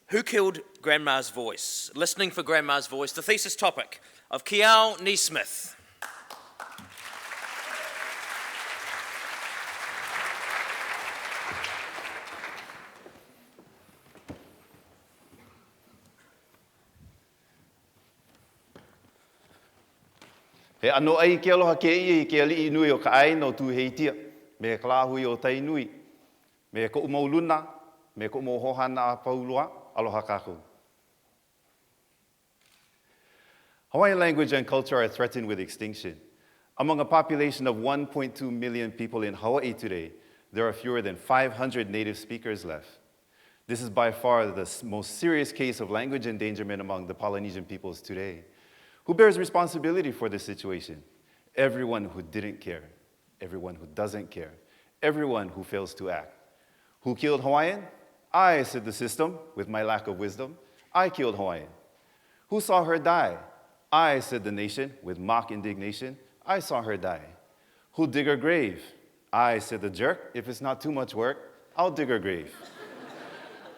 Who killed Grandma's voice? Listening for Grandma's voice, the thesis topic of Keao NeSmith. He ano ai ke aloha ke i ke ali nui o ka ai no tu heitia me ka hui o tai nui me ko mauluna me ko mo hohana a paulua aloha kako. Hawaiian language and culture are threatened with extinction. Among a population of 1.2 million people in Hawaii today, there are fewer than 500 native speakers left. This is by far the most serious case of language endangerment among the Polynesian peoples today. Who bears responsibility for this situation? Everyone who didn't care, everyone who doesn't care, everyone who fails to act. Who killed Hawaiian? I, said the system, with my lack of wisdom. I killed Hawaiian. Who saw her die? I, said the nation, with mock indignation. I saw her die. Who dig her grave? I, said the jerk. If it's not too much work, I'll dig her grave.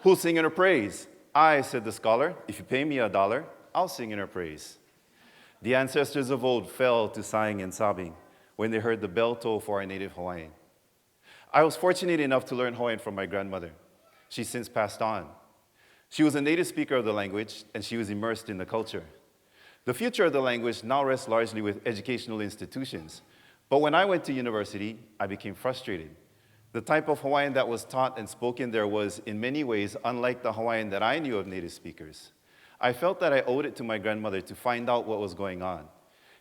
Who'll sing in her praise? I, said the scholar. If you pay me $1, I'll sing in her praise. The ancestors of old fell to sighing and sobbing when they heard the bell toll for our native Hawaiian. I was fortunate enough to learn Hawaiian from my grandmother. She's since passed on. She was a native speaker of the language, and she was immersed in the culture. The future of the language now rests largely with educational institutions. But when I went to university, I became frustrated. The type of Hawaiian that was taught and spoken there was, in many ways, unlike the Hawaiian that I knew of native speakers. I felt that I owed it to my grandmother to find out what was going on.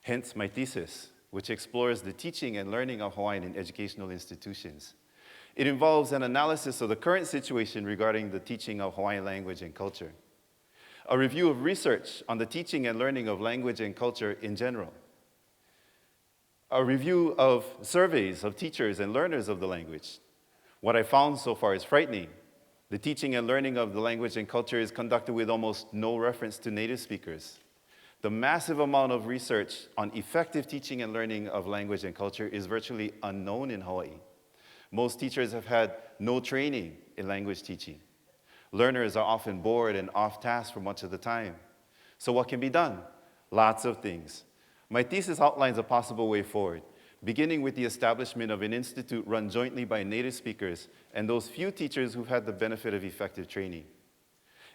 Hence my thesis, which explores the teaching and learning of Hawaiian in educational institutions. It involves an analysis of the current situation regarding the teaching of Hawaiian language and culture, a review of research on the teaching and learning of language and culture in general, a review of surveys of teachers and learners of the language. What I found so far is frightening. The teaching and learning of the language and culture is conducted with almost no reference to native speakers. The massive amount of research on effective teaching and learning of language and culture is virtually unknown in Hawaii. Most teachers have had no training in language teaching. Learners are often bored and off task for much of the time. So what can be done? Lots of things. My thesis outlines a possible way forward, beginning with the establishment of an institute run jointly by native speakers and those few teachers who've had the benefit of effective training.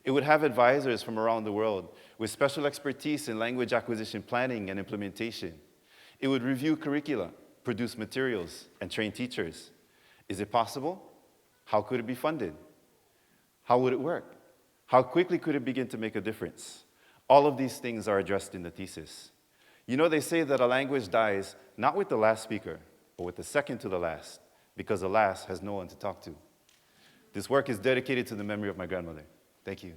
It would have advisors from around the world with special expertise in language acquisition planning and implementation. It would review curricula, produce materials, and train teachers. Is it possible? How could it be funded? How would it work? How quickly could it begin to make a difference? All of these things are addressed in the thesis. You know, they say that a language dies not with the last speaker, but with the second to the last, because the last has no one to talk to. This work is dedicated to the memory of my grandmother. Thank you.